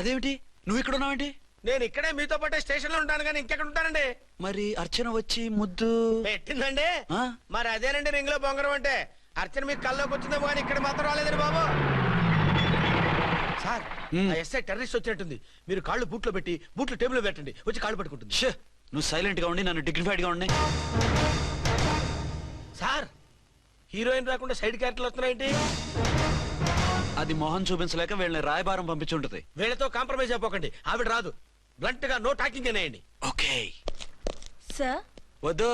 అదేమిటి నువ్వు ఇక్కడ ఉన్నావేంటి? నేను ఇక్కడే మీతో పాటే స్టేషన్ లో ఉంటాను కానీ ఇంకెక్కడ ఉంటానండి. మరి అర్చన వచ్చి ముద్దు పెట్టిందండి. ఆ? మరి అదేనండి రింగ్ లో బొంగరం అంటే. అర్చన మీకు కల్లోకి వచ్చిందేమో కానీ ఇక్కడ మాత్రం రాలేదండి బాబు. సార్ ఎస్ఐ టెర్రరిస్ట్ వచ్చినట్టుంది. మీరు కాళ్ళు బూట్లో పెట్టి బూట్లు టేబుల్ లో పెట్టండి, వచ్చి కాళ్ళు పట్టుకుంటుంది. నువ్వు సైలెంట్ గా ఉండి నన్ను డిగ్నిఫైడ్ గా ఉండి. సార్ హీరోయిన్ రాకుండా సైడ్ క్యారెక్టర్లు వస్తున్నాయేంటి? అది మొహం చూపించలేక వీళ్ళని రాయబారం పంపించి ఉంటుంది. వీళ్ళతో కాంప్రమైజ్ అయిపోకండి, ఆవిడ రాదు. బ్లంట్ గా నో టాకింగ్ అనేయండి. ఓకే సార్ వద్దు,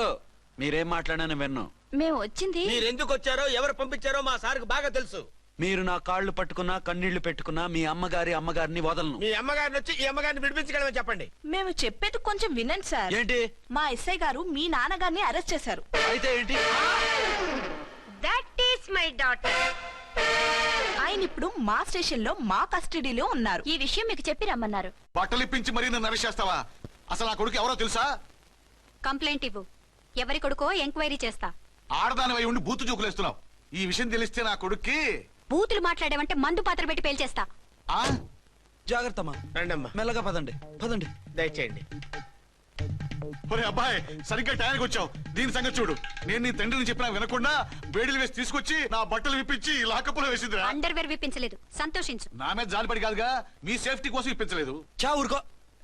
మీరేం మాట్లాడానని విన్ను. మేము వచ్చింది మీరు ఎందుకు వచ్చారో ఎవరు పంపించారో మా సార్కి బాగా తెలుసు. మీరు నా కాళ్ళు పట్టుకున్నా కన్నీళ్లు పెట్టుకున్నా మీ అమ్మగారిని వదలను. మీ అమ్మగారిని వచ్చి ఈ అమ్మగారిని విడిపించగలమని చెప్పండి. మేము చెప్పేది కొంచెం వినండి సార్. ఏంటి? మా ఎస్ఐ గారు మీ నాన్నగారిని అరెస్ట్ చేశారు. అయితే ఏంటి? That is my daughter. ఆయన ఇప్పుడు మా స్టేషన్ లో మా కస్టడీలో ఉన్నారు. ఈ విషయం మీకు చెప్పి రమ్మన్నారు. బట్టలు ఇప్పించి మరీ నన్ను అరెస్ట్ చేస్తావా? అసలు నా కొడుకు ఎవరో తెలుసా? కంప్లైంట్ ఇవ్వు. ఎవరి కొడుకో ఎంక్వైరీ చేస్తా. ఆడదానివై ఉండి బూతు చూకులేస్తున్నావు. ఈ విషయం తెలిస్తే నా కొడుక్కి బూతులు మాట్లాడేవంటే మందు పాత్ర పెట్టి పేల్చేస్తా. జాగ్రత్తమ్మా, రండమ్మా. మెల్లగా పదండి పదండి. దయచేయండి. ఒరే అబ్బాయి, సరిగ్గా టయానికి వచ్చావు. దీని సంగతి చూడు. నేను నీ తండ్రిని చెప్పినా వినకుండా వేడిలు వేసి తీసుకొచ్చి నా బట్టలు విప్పించి లాకప్పులో వేసిందిరా. అండర్వేర్ విప్పించలేదు, సంతోషించు. నా మీద జాలిపడి కాదుగా, మీ సేఫ్టీ కోసం ఇప్పించలేదు. చా ఊరుకో.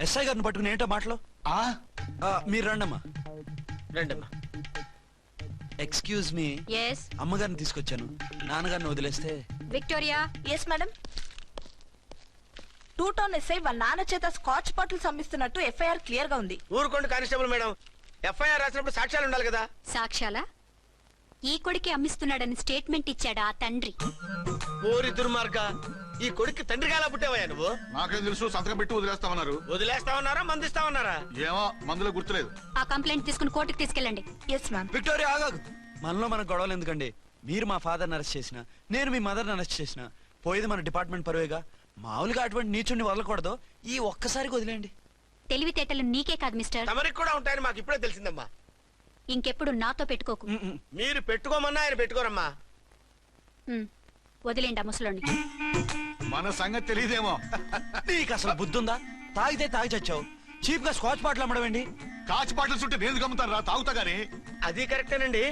ఎస్ఐ గారిని పట్టుకుని ఏంటో మాటలు. మీరు రండమ్మా. రండమ్మా. Excuse me. ఎస్. అమ్మగారిని తీసుకొచ్చాను. నాన్నగారిని వదిలేస్తే. Victoria. Yes madam. 2 town SI వాళ్ళ నాన్న చేత స్కాచ్ బాటిల్స్ అమ్మిస్తున్నట్టు ఎఫ్ఐఆర్ క్లియర్ గా ఉంది. ఊరుకోండి కానిస్టేబుల్ మేడం. ఎఫ్ఐఆర్ రాసినప్పుడు సాక్ష్యాలు ఉండాలి కదా. సాక్ష్యాలా? ఈ కొడుకే అమ్మిస్తున్నాడని స్టేట్మెంట్ ఇచ్చాడా ఆ తండ్రి? ఓరి దుర్మార్గ, ఈ కొడుక్కి తండ్రిగా ఎలా పుట్టావయ్యా నువ్వు? నాకేం తెలుసు, సంతకం పెట్టి వదిలేస్తామన్నారు. వదిలేస్తామన్నారా మందిస్తామన్నారా? ఏమో, మందులో గుర్తులేదు. ఆ కంప్లైంట్ తీసుకుని కోర్టుకు తీసుకెళ్ళండి. Yes ma'am. విక్టోరియా ఆగాగు. మనలో మన గొడవలు ఎందుకండి? మీరు మా ఫాదర్ని అరెస్ట్ చేసిన, నేను మీ మదర్ని అరెస్ట్ చేసిన, పోయేది మన డిపార్ట్మెంట్ పరువేగా. మామూలుగా అటువంటి నీచుని వదలకూడదు. ఈ ఒక్కసారికి వదిలేండి. తెలివితేటలు నీకే కాదు మిస్టర్, తమరికి కూడా ఉంటాయని మాకు ఇప్పుడే తెలిసిందమ్మా. ఇంకెప్పుడు నాతో పెట్టుకోకు. మీరు పెట్టుకోమన్నా ఆయన పెట్టుకోరమ్మా. వదిలేండి ఆ ముసలోని. మన సంగతి తెలియదేమో. నీకు అసలు బుద్ధి ఉందా? తాగితే తాగి చచ్చావు. చీప్ గా స్కాచ్ బాటిల్ అమ్మడమేంటి? కాచి బాటలు చుట్టూ నేను గమ్ముతాను రా, తాగుతా గానీ. అది కరెక్టేనండి.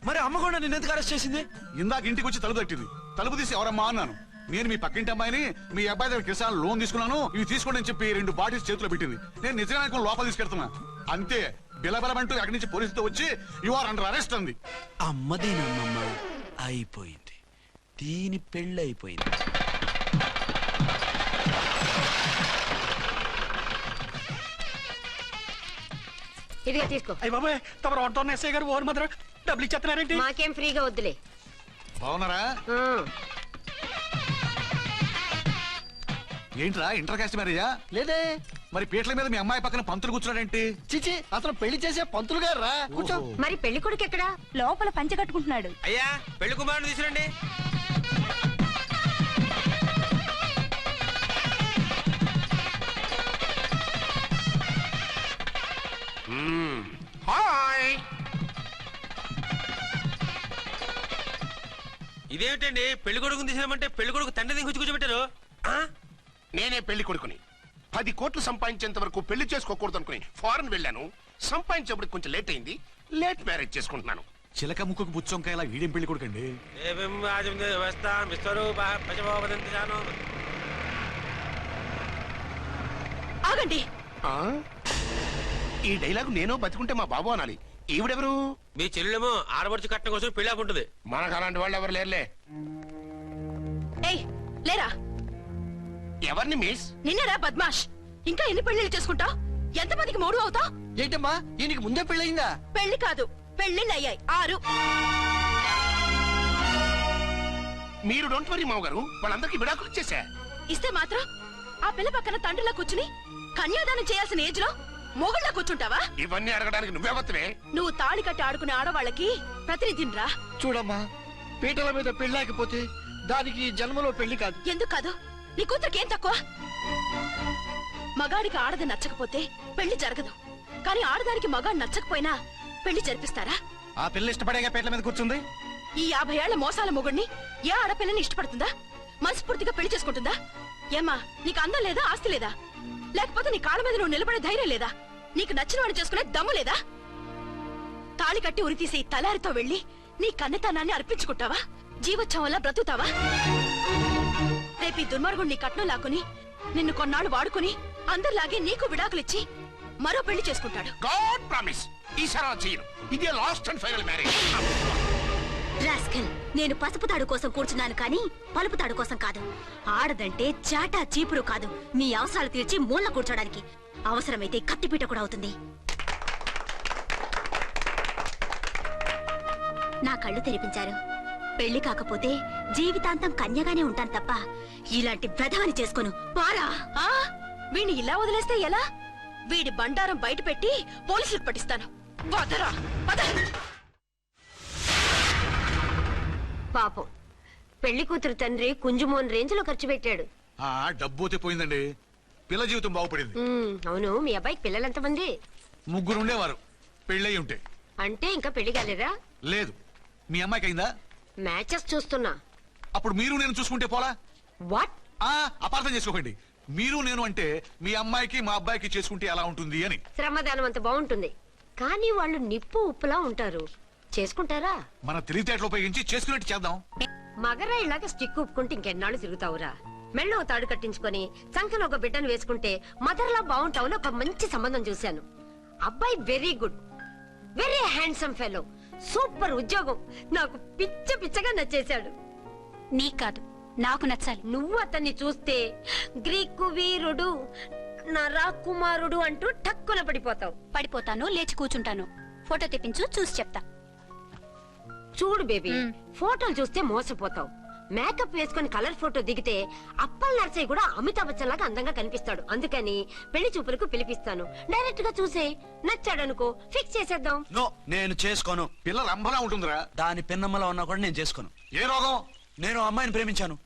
మరి అమ్మ కూడా నిన్ను ఎందుకు అరెస్ట్ చేసింది? ఇందాక ఇంటికి వచ్చి తలుపు తట్టింది. తలుపు తీసి ఎవరమ్మా అన్నాను. నేను మీ పక్కింటి అమ్మాయిని, మీ అబ్బాయి దగ్గర కిసాన్ లోన్ తీసుకున్నాను, ఇవి తీసుకోండి అని చెప్పి 2 బాటిల్స్ చేతిలో పెట్టింది. నేను నిజంగా లోపల తీసుకెళ్తున్నా. అంతే, బిలబలమంటూ అక్కడి నుంచి పోలీసుతో వచ్చి యు ఆర్ అండర్ అరెస్ట్ అంది. అమ్మదేనమ్మమ్మ అయిపోయింది. దీని పెళ్ళి అయిపోయింది. ఇదిగా తీసుకో. అయ్య బాబాయ్, తమరు ఆటో ఎస్ఐ గారు ఓవర్ మాత్రం డబ్బులు ఇచ్చేస్తున్నారేంటి? మాకేం ఫ్రీగా వద్దులే. బాగున్నారా? ఏంట్రా ఇంటర్ కాస్ట్ మ్యారేజా? లేదే. మరి పీటల మీద మీ అమ్మాయి పక్కన పంతులు కూర్చున్నాడేంటి? చిచి, అతను పెళ్లి చేసే పంతులు గారు రా. కూర్చో. మరి పెళ్లి కొడుకు ఎక్కడా? లోపల పంచె కట్టుకుంటున్నాడు. అయ్యా, పెళ్లి కుమారుని తీసుకురండి. హాయ్. ఇదేమిటండి, పెళ్లి కొడుకుని తీసినామంటే పెళ్లి కొడుకు తండ్రి దించి కూర్చోబెట్టారు. నేనే పెళ్లి కొడుకుని. 10 కోట్లు సంపాదించేంత వరకు పెళ్లి చేసుకోకూడదు అనుకుని ఫారెన్ వెళ్ళాను. సంపాదించేప్పుడు కొంచెం లేట్ అయింది. లేట్ మ్యారేజ్ చేసుకుంటున్నాను. చిలక ముక్కుకు బుచ్చొంకాయ ఇలా వీడేం పెళ్లి కొడుకండి? ఆగండి. ఈ డైలాగ్ నేను బతికుంటే మా బాబు అనాలి. ఈవిడెవరు? మీ చెల్లెమో ఆడబడుచు కట్నం కోసం పెళ్లి ఆకుంటుంది. మనకు అలాంటి వాళ్ళు ఎవరు లేరులే. ఏయ్ లేరా. ఎవరిని మిస్? నిన్నరా బద్మాష్. ఇంకా ఎన్ని పెళ్లిళ్ళు చేసుకుంటావు? ఎంతమందికి మూడు అవుతావు? ఏంటమ్మా, ఈయనకి ముందే పెళ్ళయిందా? పెళ్లి కాదు, పెళ్లిళ్ళు అయ్యాయి 6. మీరు డోంట్ వరీ మామగారు, వాళ్ళందరికీ విడాకులు ఇచ్చేసా. ఇస్తే మాత్రం ఆ పిల్ల పక్కన తండ్రిలా కూర్చుని కన్యాదానం చేయాల్సిన ఏజ్ లో మొగుళ్ళ కూర్చుంటావా? ఇవన్నీ అడగడానికి నువ్వెవత్తవే? నువ్వు తాళి కట్టి ఆడుకునే ఆడవాళ్ళకి ప్రతినిధిరా. చూడమ్మా, పీటల మీద పెళ్ళాకపోతే దానికి జన్మలో పెళ్లి కాదు. ఎందుకు కాదు? నీ కూతురికి ఏం తక్కువ? మగాడికి ఆడది నచ్చకపోతే పెళ్లి జరగదు. కానీ ఆడదానికి మగాడు నచ్చకపోయినా పెళ్లి జరిపిస్తారా? ఆ పిల్ల ఇష్టపడేగా పీటల మీద కూర్చుంది. ఈ 50 ఏళ్ల మోసాల మొగుడిని ఏ ఆడపిల్లని ఇష్టపడుతుందా? మనస్ఫూర్తిగా పెళ్లి చేసుకుంటుందా? ఏమ్మా, నీకు అందం లేదా, ఆస్తి లేదా? లేకపోతే నీ కాళ్ళ మీద నువ్వు నిలబడే ధైర్యం లేదా? నీకు నచ్చిన వాడిని చేసుకునే దమ్ము లేదా? తాళి కట్టి ఉరితీసి తలారితో వెళ్లి నీ కన్నతనాన్ని అర్పించుకుంటావా? జీవోత్సవంలా బ్రతుకుతావా? రేపు ఈ దుర్మార్గుడు నీ కట్నం లాక్కుని నిన్ను కొన్నాళ్ళు వాడుకుని అందరిలాగే నీకు విడాకులిచ్చి మరో పెళ్లి చేసుకుంటాడు. గాడ్ ప్రామిస్ ఈసారి అలా చేయను. ఇదే last and final marriage. Rascal, నేను పసుపు తాడు కోసం కూర్చున్నాను కానీ పలుపు తాడు కోసం కాదు. ఆడదంటే చాటా చీపురు కాదు, మీ అవసరాలు తీర్చి మూల కూర్చోడానికి. అవసరమైతే కత్తిపీట కూడా అవుతుంది. నా కళ్ళు తెరిపించారు. పెళ్లి కాకపోతే జీవితాంతం కన్యగానే ఉంటాను తప్ప ఇలాంటి ప్రధాని చేసుకోను. పారా! వీడిని ఇలా వదిలేస్తే ఎలా? వీడి బండారం బయట పెట్టి పోలీసులకు పట్టిస్తాను. వదరా, వద. పాపం, పెళ్లి కూతురు తండ్రి కుంజుమోన్ రేంజ్ లో ఖర్చు పెట్టాడు. ఆ డబ్బు అయితే పోయిందండి, పిల్ల జీవితం బాగుపడింది. అవును, మీ అబ్బాయికి పిల్లలెంతమంది? 3 ఉండేవారు, పెళ్ళయి ఉంటే. అంటే ఇంకా పెళ్లి కాలేదా? లేదు. మీ అమ్మాయికి అయిందా? మ్యాచెస్ చూస్తున్నా. అప్పుడు మీరు నేను చూసుకుంటే పోలా? వాట్? అపార్థం చేసుకోకండి. మీరు నేను అంటే మీ అమ్మాయికి మా అబ్బాయికి చేసుకుంటే ఎలా ఉంటుంది అని. శ్రమదానం అంత బాగుంటుంది, కానీ వాళ్ళు నిప్పు ఉప్పులా ఉంటారు. చేసుకుంటారా? మన తెలివితేటలు ఉపయోగించి చేసుకున్నట్టు చేద్దాం. మగరాయిలాగా స్టిక్ ఉప్పుకుంటే ఇంకెన్నాళ్ళు తిరుగుతావురా? మెళ్ళో తాడు కట్టించుకొని సంకలో ఒక బిడ్డను వేసుకుంటే మదర్లా బాగుంటావుని ఒక మంచి సంబంధం చూశాను. అబ్బాయి very good, very handsome fellow, super ఉద్యోగం. నాకు పిచ్చగా నచ్చేశాడు. నీకు కాదు, నాకు నచ్చాలి. నువ్వు అతన్ని చూస్తే గ్రీకు వీరుడు, నా రాకుమారుడు అంటూ టక్కున పడిపోతావు. పడిపోతాను, లేచి కూర్చుంటాను. ఫోటో తెప్పించు, చూసి చెప్తా. చూడు బేబీ, ఫోటోలు చూస్తే మోసపోతావు. మేకప్ వేసుకుని కలర్ ఫోటో దిగితే అప్పల్ నర్సయ్య కూడా అమితాబ్ బచ్చన్ లాగా అందంగా కనిపిస్తాడు. అందుకని పెళ్లి చూపులకు పిలిపిస్తాను. డైరెక్ట్ గా చూసే నచ్చాడనుకో, ఫిక్స్ చేసేద్దాం. నో, నేను చేసుకోను. పిల్ల రంభలా ఉంటుందిరా. దాని పిన్నమ్మలా ఉన్నా కూడా నేను చేసుకోను. ఏ రోగం? నేను ఆ అమ్మాయిని ప్రేమించాను.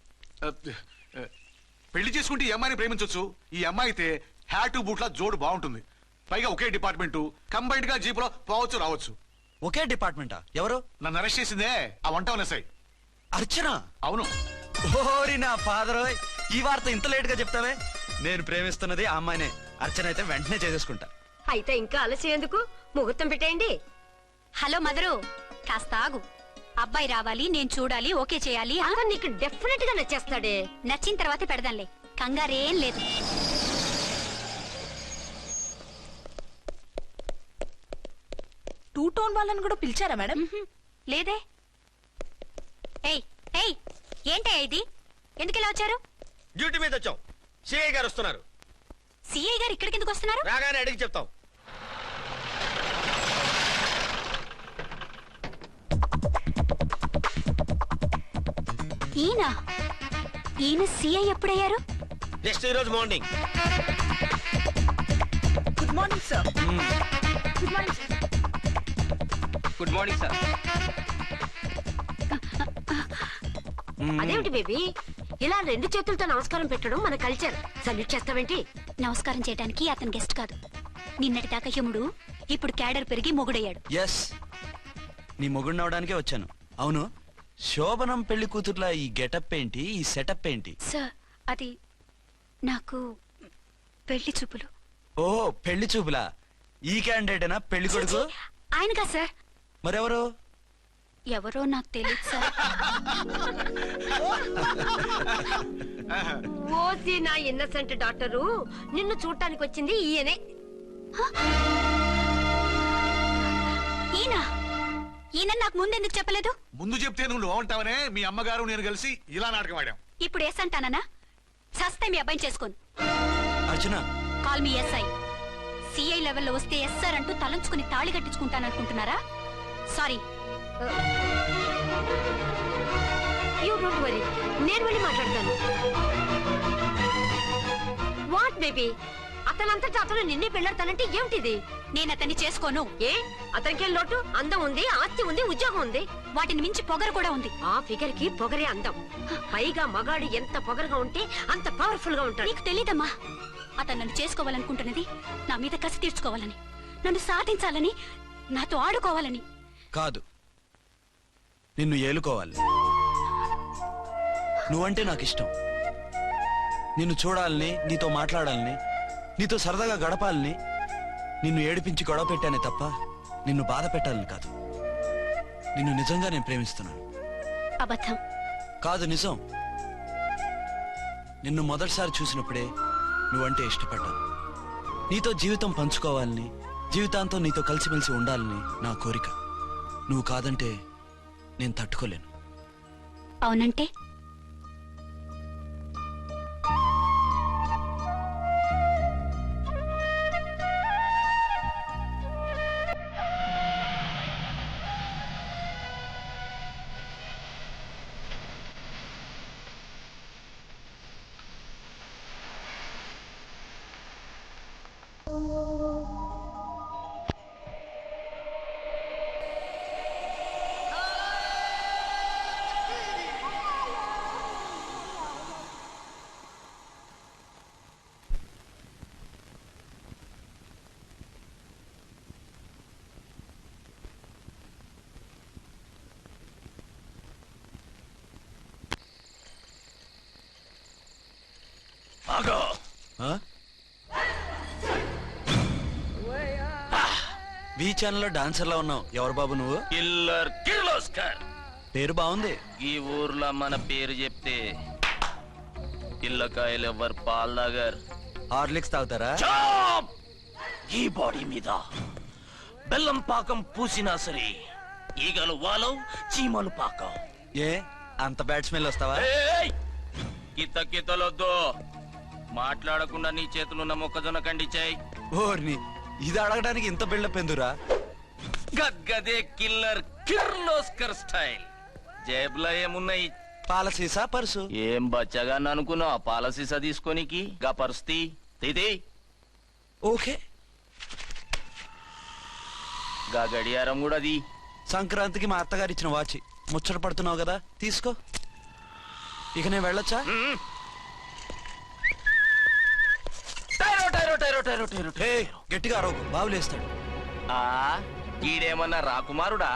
పెళ్లి చేసుకుంటే ఈ అమ్మాయిని ప్రేమించొచ్చు. ఈ అమ్మాయి అయితే హ్యాటు బూట్ల జోడు బాగుంటుంది. పైగా ఒకే డిపార్ట్మెంట్, కంబైన్డ్ గా జీపులో పోవచ్చు రావచ్చు. ఒకే డిపార్ట్మెంటా? ఎవరు? నన్ను అరెస్ట్ చేసిందే ఆ వంట ఉన్నసాయి. అర్చన? అవును. ఓరి నా ఫాదర్, ఈ వార్త ఇంత లేట్ గా చెప్తావే? నేను ప్రేమిస్తున్నది ఆ అమ్మాయినే. అర్చన అయితే వెంటనే చేసేసుకుంటా. అయితే ఇంకా ఆలస్యం ఎందుకు? ముహూర్తం పెట్టేయండి. హలో మదరు, కాస్త ఆగు. అబ్బాయి రావాలి, నేను చూడాలి, ఓకే చేయాలి. అక్కడ నీకు డెఫినెట్ గా నచ్చేస్తాడే. నచ్చిన తర్వాతే పెడదాంలే, కంగారేం లేదు. టూ టోన్ వాళ్ళని కూడా పిలిచారా మేడం? లేదే. ఏయ్ ఏయ్, ఏంటయ్యా ఇది? ఎందుకు ఇలా వచ్చారు? డ్యూటీ మీద వచ్చాం. సిఐ గారు వస్తున్నారు. సిఐ గారు ఇక్కడికి ఎందుకు వస్తున్నారు? రాగానే అడిగి చెప్తాం. ఈయన సిఐ ఎప్పుడయ్యారు? నెక్స్ట్ ఈ రోజు morning. Good morning sir. Good morning sir. Good morning sir. అదేమిటి బేబీ, ఇలా 2 చేతులతో నమస్కారం పెట్టడం మన కల్చర్. సల్యూట్ చేస్తావేంటి? నమస్కారం చేయడానికి అతను గెస్ట్ కాదు. నిన్నటి దాకా యముడు, ఇప్పుడు క్యాడర్ పెరిగి మొగుడయ్యాడు. ఎస్, నీ మొగుడిని అవడానికే వచ్చాను. అవును, శోభనం పెళ్లి కూతుర్లా ఈ గెటప్ ఏంటి, ఈ సెటప్ ఏంటి? సార్, అది నాకు పెళ్లి చూపులు. ఓ, పెళ్లి చూపులా? ఈ క్యాండిడేటేనా పెళ్లి కొడుకు? ఆయనగా సార్. మరెవరు? ఎవరో నాకు తెలియదు సార్. ఓసి నా ఇన్నసెంట్ డాక్టరు, నిన్ను చూడటానికి వచ్చింది ఈయనే. ఈయన నాకు ముందెందుకు చెప్పలేదు? ముందు చెప్తే నువ్వు బాగుంటావనే మీ అమ్మగారు నేను కలిసి ఇలా నాటకం ఆడాం. ఇప్పుడు ఎస్ అంటానా? సస్తే మీ అబ్బాయిని చేసుకోను. అర్చన, కాల్ మీ ఎస్ఐ. సిఐ లెవెల్లో వస్తే ఎస్ సార్ అంటూ తలంచుకుని తాళి కట్టించుకుంటాననుకుంటున్నారా? సారీ. యూ డోంట్ వరీ, నేను వెళ్ళి మాట్లాడతాను. వాట్ బేబీ, అతనంతటా అతను నిన్నే పెళ్ళాడతానంటే ఏమిటిది? నేను అతన్ని చేసుకోను. ఏ, అతనికేం లోటు? అందం ఉంది, ఆస్తి ఉంది, ఉద్యోగం ఉంది. వాటిని మించి పొగరు కూడా ఉంది. ఆ ఫిగర్ కి పొగరే అందం. పైగా మగాడు ఎంత పొగరుగా ఉంటే అంత పవర్ఫుల్ గా ఉంటాడు. నీకు తెలీదమ్మా, అతను నన్ను చేసుకోవాలనుకుంటున్నది నా మీద కసి తీర్చుకోవాలని, నన్ను సాధించాలని, నాతో ఆడుకోవాలని కాదు, నిన్ను ఏలుకోవాలి. నువ్వంటే నాకు ఇష్టం. నిన్ను చూడాలని, నీతో మాట్లాడాలని, నీతో సరదాగా గడపాలని, నిన్ను ఏడిపించి గొడవ పెట్టానే తప్ప నిన్ను బాధ పెట్టాలని కాదు. నిన్ను నిజంగా నేను ప్రేమిస్తున్నాను. అబద్ధం. కాదు, నిజం. నిన్ను మొదటిసారి చూసినప్పుడే నువ్వంటే ఇష్టపడ్డాను. నీతో జీవితం పంచుకోవాలని, జీవితాంతం నీతో కలిసిమెలిసి ఉండాలని నా కోరిక. నువ్వు కాదంటే నేను తట్టుకోలేను. అవునంటే ఆ? వి ఛానల్లో డాన్సర్లా ఉన్నావు. ఎవరు బాబు నువ్వు? కిల్లర్ కిర్లోస్కర్. పేరు బాగుంది. ఈ ఊర్లో మన పేరు చెప్తే పిల్లకాయలు ఎవరు పాల్ తాగర్. హార్లిక్స్ తాగుతారా? చాప్! ఈ బాడీ మీద బెల్లం పాకం పూసినా సరే ఈగలు వాలవు, చీమలు పాకం. ఏ అంత బ్యాడ్ స్మెల్ వస్తావా? కిత కితలొద్దు. మాట్లాడకుండా నీ చేతులున్న మొక్కజొన్న కండిచాయి. ఓర్ని, ఇది అడగడానికి ఇంత బిల్డప్ ఎందురా? గద్గదే కిల్లర్ కిర్లోస్కర్ స్టైల్. జేబులో ఏమున్నాయి? పాల సీసా, పర్సు. ఏం బచ్చగా అనుకున్నావు? పాలసీసా తీసుకోనికి గా పరిస్థితి తీది. ఓకే. గా గడియారం కూడా అది. సంక్రాంతికి మా అత్తగారు ఇచ్చిన వాచి. ముచ్చట పడుతున్నావు కదా, తీసుకో. ఇక నేను వెళ్ళొచ్చా? ఏయ్, గట్టిగా అరవకు, బావులేస్తాడు. ఈడేమన్నా రాకుమారుడా?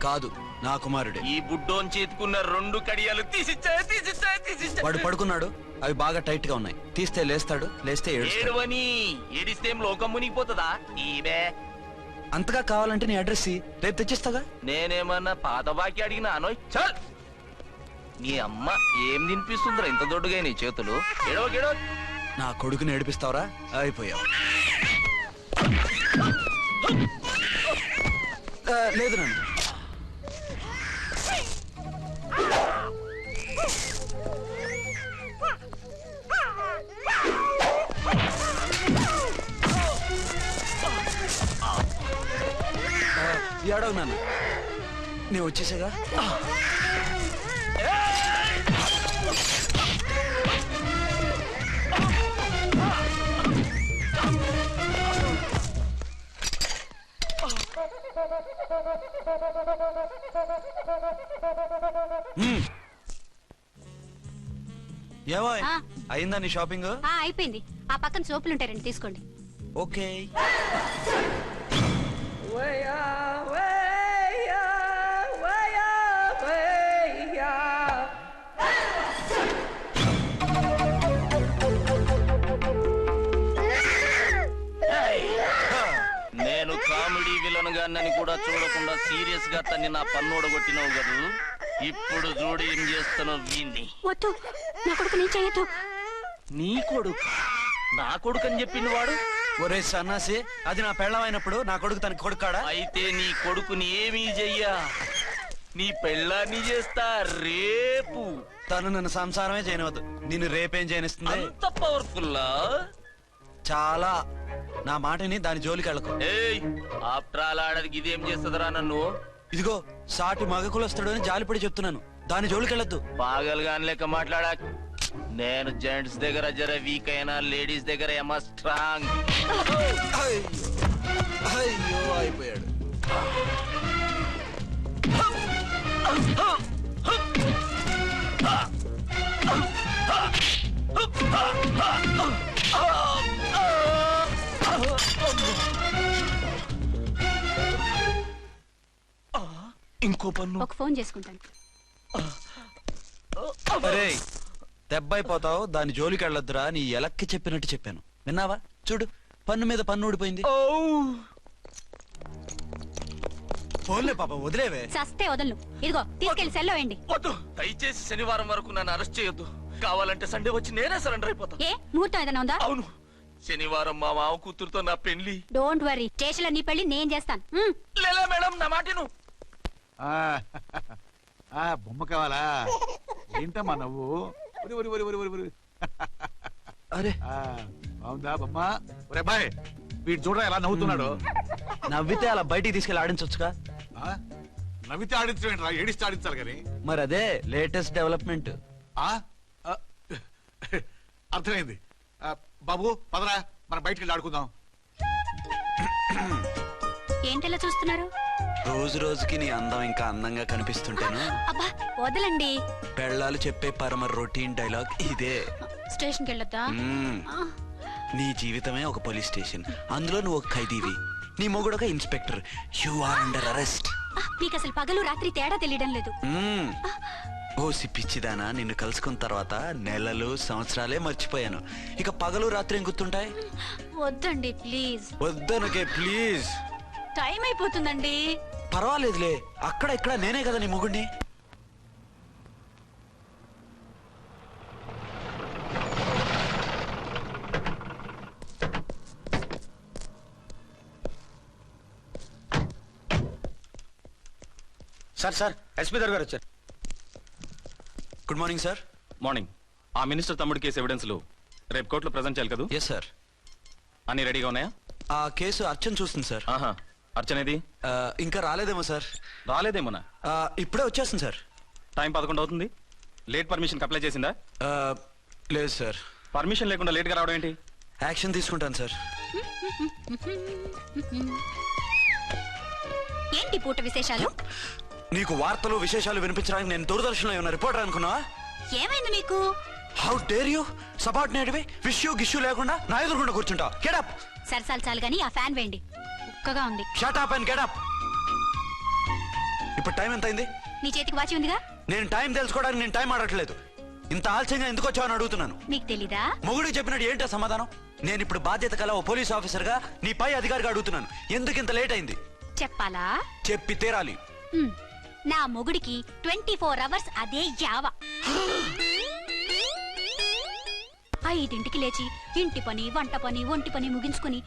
కాదు, నా కుమారుడే. ఈ బుడ్డోన్ చేతుకున్న 2 కడియాలు తీసిచ్చా. వాడు పడుకున్నాడు, అవి బాగా టైట్ గా ఉన్నాయి. తీస్తే లేస్తాడు, లేస్తే ఏడుస్తాడు. ఏడువని ఏడిస్తే ఏం లోకం మునిగిపోతుందా? ఈబే అంతగా కావాలంటే నీ అడ్రస్ రేపు తెచ్చిస్తాగా. నేనేమన్నా పాత బాకి అడిగినా అనోయ్. చల్, నీ అమ్మ ఏం తినిపిస్తుందిరా ఇంత దొడ్డుగా నీ చేతులు? ఎడవ నా కొడుకుని ఏడిపిస్తావరా? అయిపోయావు. లేదు నన్ను. ఏడవు నాన్న, నేను వచ్చేసాగా. ఏమో ఆ. అయిందా నీ షాపింగ్? అయిపోయింది. ఆ పక్కన సోపులుంటారండి, తీసుకోండి. ఓకే. నేను కామెడీ విలన్ గాన్నని కూడా చూడకుండా సీరియస్ గా తన్ని నా పన్నోడగొట్టినావు కదూ. ఇప్పుడు చూడు ఏం చేస్తానో వీంది. వద్దు, నా కొడుకు నేను చేయొద్దు. నీ కొడుకు నా కొడుకు అని చెప్పింది వాడు. ఒరే సన్నాసి, అది నా పెళ్ళమైనప్పుడు నా కొడుకు తన కొడుకు కాడా? అయితే నీ కొడుకుని ఏమీ చెయ్యా, నీ పెళ్ళాన్ని చేస్తా రేపు. తను నన్ను సంసారమే చేయనవద్దు, నిన్ను రేపేం చేయనిస్తుంది? అంత పవర్ఫుల్లా? చాలా. నా మాటని దాని జోలికి వెళ్ళకు. ఏయ్, ఆఫ్టర్ ఆల్ ఆడదికి ఇదేం చేస్తుందిరా నన్ను? ఇదిగో, సాటి మగ కులస్తుడు అని జాలిపడి చెప్తున్నాను, దాని జోలికి వెళ్ళొద్దు. పాగలుగాని లెక్క మాట్లాడా. నేను జెంట్స్ దగ్గర జర వీక్ అయినా లేడీస్ దగ్గర ఏమో స్ట్రాంగ్. అయ్యో, అయిపోయాడు. ఇంకో పన్ను ఒక ఫోన్ చేసుకుంటాను. అరే, దెబ్బైపోతావు, దాని జోలికి వెళ్ళొద్దురా నీ ఎలక్కి చెప్పినట్టు చెప్పాను. విన్నావా? చూడు, పన్ను మీద పన్ను ఊడిపోయింది. ఫోన్లే పాప, వదిలేవే. చస్తే వదలను. ఇదిగో తీసుకెళ్లి సెల్లో వేయండి. వద్దు, దయచేసి శనివారం వరకు నన్ను అరెస్ట్ చేయొద్దు. కావాలంటే సండే వచ్చి నేనే సరెండర్ అయిపోతా. ఏ ముహూర్తం ఏదైనా ఉందా? అవును, శనివారం మా మామ కూతురుతో నా పెళ్లి. డోంట్ వరీ, స్టేషన్ లో నీ పెళ్లి నేను చేస్తాను. లేలే మేడం, నా మాటను. బొమ్మ కావాలా? ఏంటమ్మా నవ్వు? ఒరి ఒరి ఒరి ఒరి ఒరి ఒరి. అరే బాగుందా బొమ్మ? ఒరే బాయ్, వీడు చూడరా ఎలా నవ్వుతున్నాడు. నవ్వితే అలా బయటికి తీసుకెళ్ళి ఆడించొచ్చుగా. నవ్వితే ఆడించడం, ఏడిస్తే ఆడించాలి కానీ. మరి అదే లేటెస్ట్ డెవలప్మెంట్. అర్థమైంది. బాబు పదరా, మనం బయటికి వెళ్ళి ఆడుకుందాం. ఏంటలా చూస్తున్నారు? రోజు రోజుకి నీ అందం ఇంకా అందంగా కనిపిస్తుంటాను. అబ్బా వదలండి. పెళ్ళాలు చెప్పే పరమ రొటీన్ డైలాగ్ ఇదే. స్టేషన్కి వెళ్ళొద్దా? నీ జీవితమే ఒక పోలీస్ స్టేషన్, అందులో నువ్వు ఒక ఖైదీవి, నీ మొగుడు ఒక inspector. You are under arrest. మీకు అసలు పగలు రాత్రి తేడా తెలియడం లేదు. ఓ సిప్పిచ్చిదానా, నిన్ను కలుసుకున్న తర్వాత నెలలు సంవత్సరాలే మర్చిపోయాను. ఇక పగలు రాత్రి ఏం గుర్తుంటాయి? వద్దండి ప్లీజ్. వద్దనకే ప్లీజ్. టైం అయిపోతుందండి. పర్వాలేదులే, అక్కడ ఇక్కడ నేనే కదా నీ మొగుడిని. సార్ ఎస్పీ గారు వచ్చారు. Good morning sir. మార్నింగ్. ఆ మినిస్టర్ తమ్ముడి కేసు ఎవిడెన్స్లు రేపు కోర్టులో ప్రెజెంట్ చేయాలి కదా? Yes sir. అన్ని రెడీగా ఉన్నాయా? ఆ కేసు అర్చన్ చూస్తుంది సార్. ఆహా, అర్చనేది? ఇంకా రాలేదేమో సార్. రాలేదేమోనా? ఇప్పుడే వచ్చేస్తుంది సార్. టైం 11 అవుతుంది. లేట్ పర్మిషన్ అప్లై చేసిందా? లేదు సార్. పర్మిషన్ లేకుండా లేట్ గా రావడం ఏంటి? యాక్షన్ తీసుకుంటాను సార్. ఏంటి పూట విశేషాలు? నీకు వార్తలు విశేషాలు వినిపించడానికి నేను దూరదర్శన్లో ఉన్న రిపోర్టర్ అనుకున్నావా? ఏమైంది మీకు? హౌ డేర్ యూ సబార్డినేట్వి విష్యూ గిష్యూ లేకుండా నా ఎదురుకుండా కూర్చుంటావు? Get up. సరసాలు చాలు గానీ ఆ ఫ్యాన్ వేయండి, ఉక్కగా ఉంది. Shut up and get up. ఇప్పుడు టైం ఎంత అయింది? నీ చేతికి వాచి ఉందిగా. నేను టైం తెలుసుకోవడానికి నేను టైం ఆడట్లేదు. ఇంత ఆలస్యంగా ఎందుకు వచ్చావని అడుగుతున్నాను. మీకు తెలీదా? మొగుడికి చెప్పినట్టు ఏంటో సమాధానం? నేను ఇప్పుడు బాధ్యత కల ఓ పోలీస్ ఆఫీసర్ గా నీ పై అధికారిగా అడుగుతున్నాను, ఎందుకు ఇంత లేట్ అయింది? చెప్పాలా? చెప్పి తీరాలి. నా మొగుడికి 24 అవర్స్ అదే యావ. 5ంటికి లేచి ఇంటి పని, వంట పని, ఒంటి పని ముగించుకుని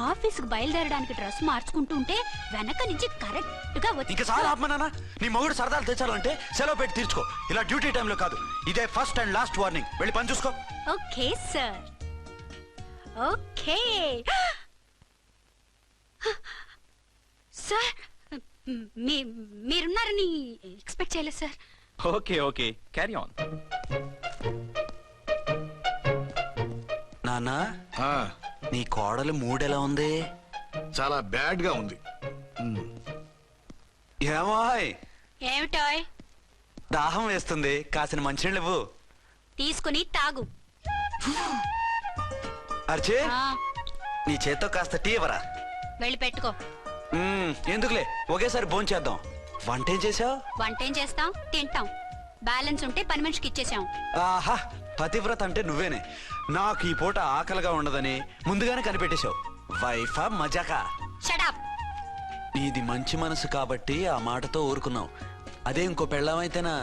ఆఫీసుకు బయలుదేరడానికి డ్రెస్ మార్చుకుంటూ ఉంటే వెనక నుంచి కరెక్ట్ గా వచ్చి. ఇంకా చాలా ఆపమన్నానా? నీ మొగుడు సరదాలు తెచ్చాలంటే సెలవు పెట్టి తీర్చుకో. ఇలా డ్యూటీ టైంలో కాదు. ఇదే ఫస్ట్ అండ్ లాస్ట్ వార్నింగ్. వెళ్ళి పని చూసుకో. Okay sir, okay sir. మీరున్నారని ఎక్స్పెక్ట్ చేయలేదు సార్. Okay okay, carry on. నాన్నా, నీ కోడలు మూడెలా ఉంది? చాలా బ్యాడ్ గా ఉంది. ఏమాయ్? ఏమిటాయ్? దాహం వేస్తుంది, కాసిన మంచినీళ్ళు ఇవ్వు. తీసుకుని తాగు. అర్చే, నీ చేత్తో కాస్త టీ ఇవ్వరా? వెళ్ళి పెట్టుకో. ఎందుకులే, ఒకేసారి భోంచేద్దాం. వంటేం చేసావు? వంటేం చేస్తాం, తింటాం. బ్యాలెన్స్ ఉంటే పని మనిషికి ఇచ్చేసాం. ఆహా, పతివ్రత అంటే నువ్వేనే. నాకు ఈ పూట ఆకలిగా ఉండదని ముందుగానే కనిపెట్టేశావు. వైఫా మజాకా? Shut up. నీది మంచి మనసు కాబట్టి ఆ మాటతో ఊరుకున్నావు. అదే ఇంకో పెళ్ళాం అయితేనా?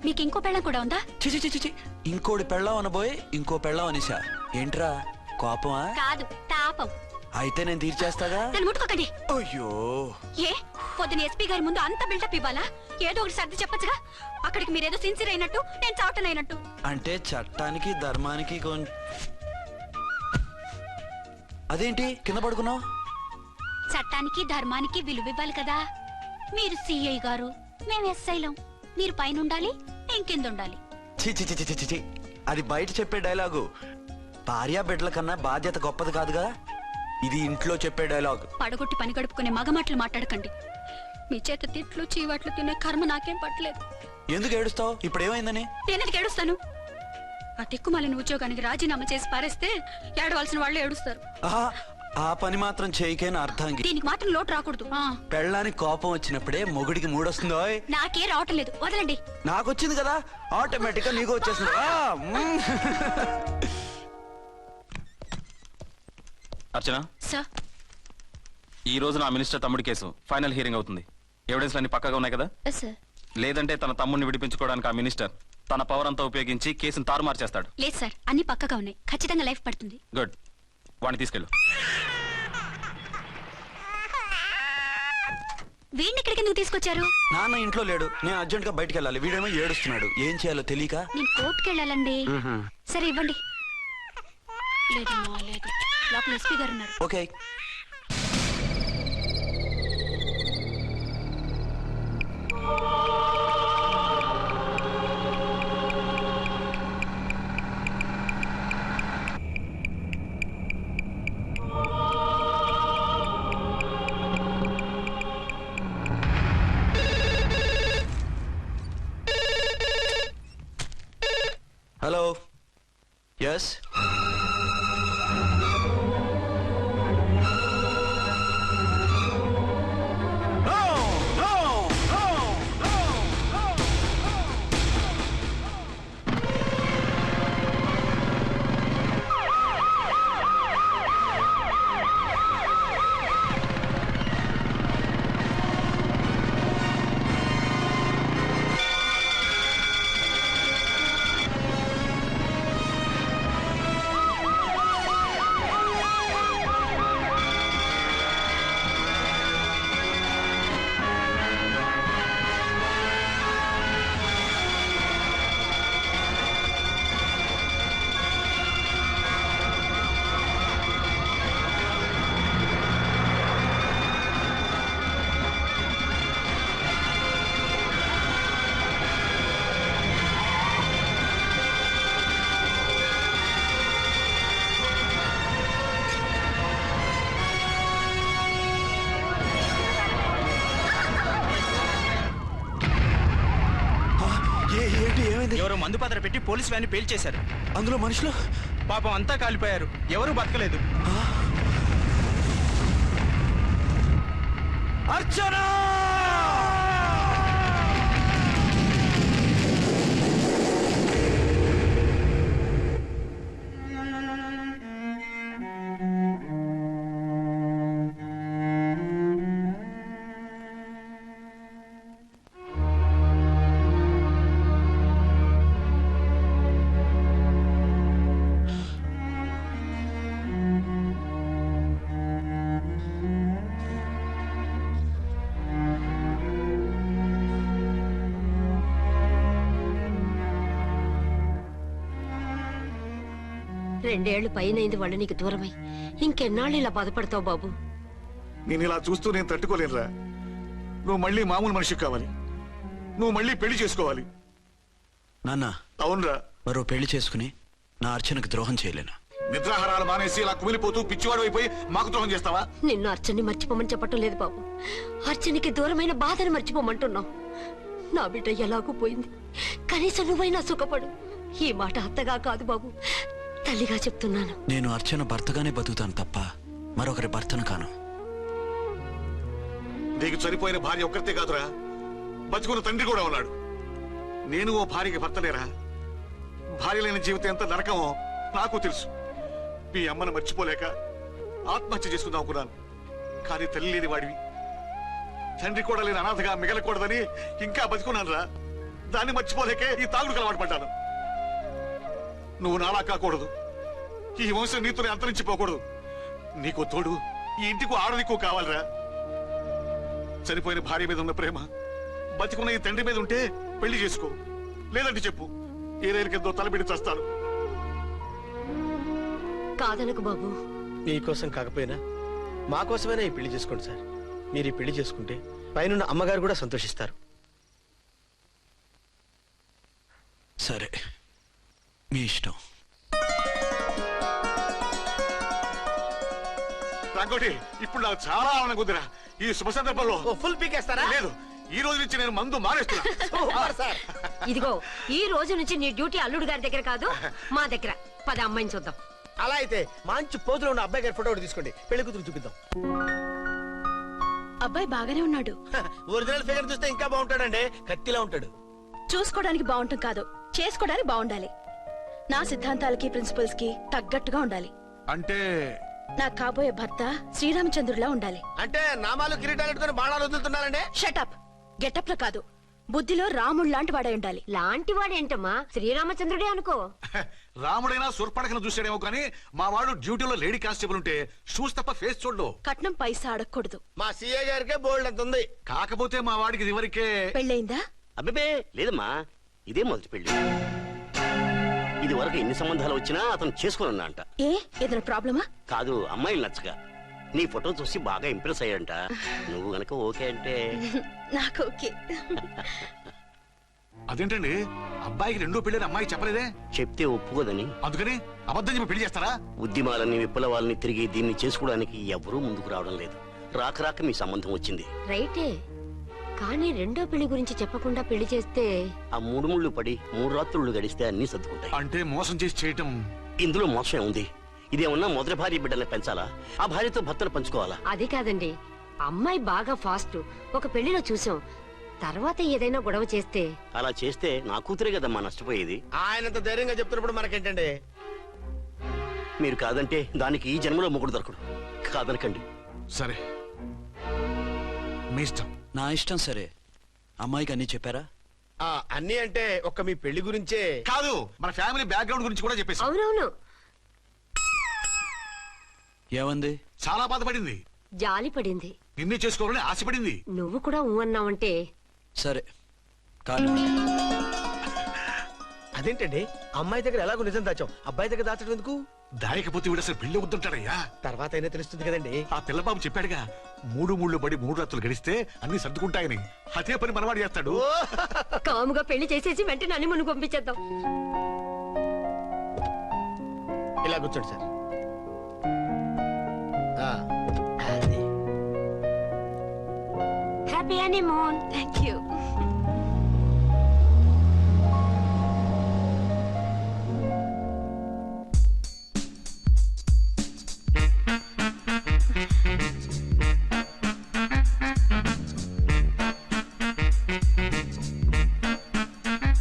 మీకు ఇంకో పెళ్ళం కూడా ఉందా? చిచి చిచి చి, ఇంకోటి పెళ్ళాం అనబోయి ఇంకో పెళ్ళాం అనేసా. ఏంట్రా కోపమా? కాదు, తాపం. అయితే నేను తీర్చేస్తాగా. నన్ను ముట్టుకోకండి. అయ్యో, ఏ పొద్దున ఎస్పీ గారి ముందు అంత బిల్డప్ ఇవ్వాలా? ఏదో ఒకటి సర్ది చెప్పచ్చుగా. అక్కడికి మీరేదో సిన్సియర్ అయినట్టు, నేను చావటం అయినట్టు. అంటే చట్టానికి ధర్మానికి అదేంటి కింద పడుకున్నావు? చట్టానికి ధర్మానికి విలువ ఇవ్వాలి కదా. మీరు సిఐ గారు, మేము ఎస్ఐలం. మీరు పైన ఉండాలి, నేను కింద ఉండాలి. చి చి చి చి చి, అది బయట చెప్పే డైలాగు. భార్యా బిడ్డల కన్నా బాధ్యత గొప్పది కాదుగా. ఇది ఇంట్లో చెప్పే డైలాగ్. పడగొట్టి పని గడుపుకునే మగమాటలు మాట్లాడకండి. మీ చేత తిట్లు చీవాట్లు తినే కర్మ నాకేం పట్టలేదు. ఎందుకు ఏడుస్తావు? ఇప్పుడు ఏమైందని? నేనెందుకు ఏడుస్తాను? ఆ తిక్కుమాలిన ఉద్యోగానికి రాజీనామా చేసి పారేస్తే ఏడవలసిన వాళ్ళు ఏడుస్తారు. ఆ పని మాత్రం చేయకే నా అర్థంకి. దీనికి మాత్రం లోటు రాకూడదు. పెళ్ళానికి కోపం వచ్చినప్పుడే మొగుడికి మూడొస్తుందో. నాకే రావటం లేదు, వదలండి. నాకు వచ్చింది కదా, ఆటోమేటిక్ గా నీకు వచ్చేసింది. అర్చన, సార్, ఈ రోజు నా మినిస్టర్ తమ్ముడి కేసు ఫైనల్ హియరింగ్ అవుతుంది. ఎవిడెన్స్ అన్ని పక్కగా ఉన్నాయి కదా? సార్. లేదంటే తన తమ్ముడిని విడిపించుకోవడానికి ఆ మినిస్టర్ తన పవర్ అంతా ఉపయోగించి కేసును తారుమారు చేస్తాడు. లేదు సార్, అన్ని పక్కగా ఉన్నాయి. ఖచ్చితంగా లైఫ్ పడుతుంది. గుడ్, వాడిని తీసుకెళ్ళు. వీడిని ఇక్కడికి ఎందుకు తీసుకొచ్చారు? నాన్న ఇంట్లో లేడు, నేను అర్జెంట్ గా బయటికి వెళ్ళాలి. వీడేమో ఏడుస్తున్నాడు, ఏం చేయాలో తెలియక. నేను కోర్టుకి వెళ్ళాలండి. సరే ఇవ్వండి. లేదమ్మా, లేదు. లోపల ఎస్పీ గారు ఉన్నారు. ఓకే. హలో. ఎస్. ఎవరో మందు పాత్ర పెట్టి పోలీస్ వ్యాన్ పేల్చేశారు. అందులో మనుషులు పాపం అంతా కాలిపోయారు, ఎవరు బతకలేదు. అర్చన! రెండేళ్లు పైనైంది వాళ్ళు నీకు దూరమై. ఇంకెన్నాళ్ళు ఇలా బాధపడతావు బాబు? నేను ఇలా చూస్తూ నేను తట్టుకోలేనురా. నువ్వు మళ్ళీ మామూలు మనిషి కావాలి, నువ్వు మళ్ళీ పెళ్లి చేసుకోవాలి. నాన్న, అవునరా. మరో పెళ్లి చేసుకుని నా అర్చనకు ద్రోహం చేయలేను. నిద్రాహారాలు మానేసి ఇలా కుమిలిపోతూ పిచ్చివాడు అయిపోయి మాకు ద్రోహం చేస్తావా? నిన్ను అర్చన్ని మర్చిపోమని చెప్పటం లేదు బాబు, అర్చనికి దూరమైన బాధను మర్చిపోమంటున్నావు. నా బిడ్డ ఎలాగూ పోయింది, కనీసం నువ్వైనా సుఖపడు. ఈ మాట అత్తగా కాదు బాబు, తల్లిగా చెప్తున్నాను. నేను అర్చన భర్తగానే బతుకుతాను తప్ప మరొకరి భర్తను కాను. నీకు చనిపోయిన భార్య ఒక్కరితే కాదురా, బతుకున్న తండ్రి కూడా ఉన్నాడు. నేను ఓ భార్యకి భర్తలేరా? భార్య లేని జీవితం ఎంత నరకమో నాకు తెలుసు. మీ అమ్మను మర్చిపోలేక ఆత్మహత్య చేసుకుందాం అనుకున్నాను. కానీ తల్లి లేని వాడివి, తండ్రి కూడా లేని అనాథగా మిగలకూడదని ఇంకా బతుకున్నాను రా. దాన్ని మర్చిపోలేకే ఈ తాగుడుకు అలవాటు పడ్డాను. నువ్వు నాలా కాకూడదు, ఈ వంశం నీతోనే అంతరించిపోకూడదు. నీకు తోడు ఈ ఇంటికి ఆడదికు కావాలిరా. చనిపోయిన భార్య మీద ఉన్న ప్రేమ బతికున్న ఈ తండ్రి మీద ఉంటే పెళ్లి చేసుకో, లేదంటే చెప్పు, ఏ రైలు కిందో తలబిడి చేస్తాను. కాదనకు బాబు. మీకోసం కాకపోయినా మా కోసమైనా ఈ పెళ్లి చేసుకోండి సార్. మీరు ఈ పెళ్లి చేసుకుంటే పైన అమ్మగారు కూడా సంతోషిస్తారు. సరే, మీ ఇష్టం. రంగోటి, ఇప్పుడు నాకు చాలా ఆనందంగా ఉందిరా. ఈ శుభ సందర్భంలో ఫుల్ పీకేస్తారా? లేదు, ఈ రోజు నుంచి నేను మందు మానేస్తున్నా. ఇదిగో, ఈ రోజు నుంచి నీ డ్యూటీ అల్లుడు గారి దగ్గర కాదు, మా దగ్గర. పద అమ్మాయిని చూద్దాం. అలా అయితే మంచి పోజులో ఉన్న అబ్బాయి గారి ఫోటో ఒకటి తీసుకోండి, పెళ్లి కూతురు చూపిద్దాం. అబ్బాయి బాగానే ఉన్నాడు. ఒరిజినల్ ఫిగర్ చూస్తే ఇంకా బాగుంటాడండి, కత్తిలా ఉంటాడు. చూసుకోవడానికి బాగుంటాం కాదు, చేసుకోవడానికి బాగుండాలి. నా సిద్ధాంతాలకి ప్రిన్సిపల్స్ కి తగ్గట్టుగా ఉండాలి. అంటే నా కాబోయే భర్త శ్రీరామచంద్రులా ఉండాలి. అంటే నామాలు కిరీటాలు పెట్టుకుని బాణాలు వదులుతున్నారండి. షటప్. గెటప్ లో కాదు, బుద్ధిలో రాముడు లాంటి వాడై ఉండాలి. లాంటి వాడేంటమ్మా, శ్రీరామచంద్రుడే అనుకో. రాముడైనా సుర్పడకను చూసాడేమో కానీ మా వాడు డ్యూటీలో లేడీ కానిస్టేబుల్ ఉంటే షూస్ తప్ప ఫేస్ చూడడు. కట్నం పైసా అడగకూడదు. మా సీఏ గారికే బోల్డ్ అంత ఉంది. కాకపోతే మా వాడికి ఇదివరకే పెళ్ళయిందా? అబ్బే లేదమ్మా, ఇదే మొదటి పెళ్లి. ఇది వరకు ఎన్ని సంబంధాలు వచ్చినా అతను చేసుకున్నా అంట. ఏ ఏదైనా ప్రాబ్లమా? కాదు, అమ్మాయిలు నచ్చగా నీ ఫోటో చూసి బాగా ఇంప్రెస్ అయ్యంట. నువ్వు గనక ఓకే అంటే నాకు ఓకే. అదేంటండి అబ్బాయికి రెండో పెళ్లి అమ్మాయి చెప్పలేదే? చెప్తే ఒప్పుకోదని. అందుకని అబద్ధం చెప్పి పెళ్లి చేస్తారా? ఉద్యమాలని విప్లవాలని తిరిగి దీన్ని చేసుకోవడానికి ఎవరూ ముందుకు రావడం లేదు. రాక రాక మీ సంబంధం వచ్చింది. రైటే, కానీ రెండో పెళ్లి గురించి చెప్పకుండా పెళ్లి చేస్తే ఆ 3 ముళ్ళు పడి 3 రాత్రులు గడిస్తే అన్ని సర్దుకుంటాయి. అంటే మోసం చేసి చేయటం. ఇందులో మోసం ఉంది. ఇదేమన్నా మొదటి భార్య బిడ్డల్ని పెంచాలా, ఆ భార్యతో భర్తను పంచుకోవాలా? అది కాదండి, అమ్మాయి బాగా ఫాస్ట్. ఒక పెళ్లిలో చూసాం, తర్వాత ఏదైనా గొడవ చేస్తే. అలా చేస్తే నా కూతురే కదమ్మా నష్టపోయేది. ఆయనంత ధైర్యంగా చెప్తున్నప్పుడు మనకేంటండి? మీరు కాదంటే దానికి ఈ జన్మలో మొగుడు దొరకడు. కాదనకండి. సరే మీ ఇష్టం. నా ఇష్టం సరే. అమ్మాయికి అన్ని చెప్పారా? అన్ని అంటే ఒక్క మీ పెళ్లి గురించే కాదు, మన ఫ్యామిలీ బ్యాక్గ్రౌండ్ గురించి కూడా చెప్పేసి. అవునవును, ఏమంది? చాలా బాధపడింది, జాలి పడింది, నిన్నే చేసుకోవాలని ఆశపడింది. నువ్వు కూడా ఊ అన్నావంటే. సరే కానీ అదేంటండి, అమ్మాయి దగ్గర ఎలాగో నిజం దాచాం, అబ్బాయి దగ్గర దాచడం ఎందుకు? దాయకపోతే వీడు అసలు పెళ్లి వద్దుంటాడయ్యా. తర్వాత అయినా తెలుస్తుంది కదండి. ఆ పిల్లబాబు చెప్పాడుగా, 3 ముళ్ళు పడి 3 రాత్రులు గడిస్తే అన్ని సర్దుకుంటాయని. అదే పని మనవాడు చేస్తాడు. కాముగా పెళ్లి చేసేసి వెంటనే అన్ని మును పంపించేద్దాం. ఇలా కూర్చోండి sir. Happy honeymoon. Thank you.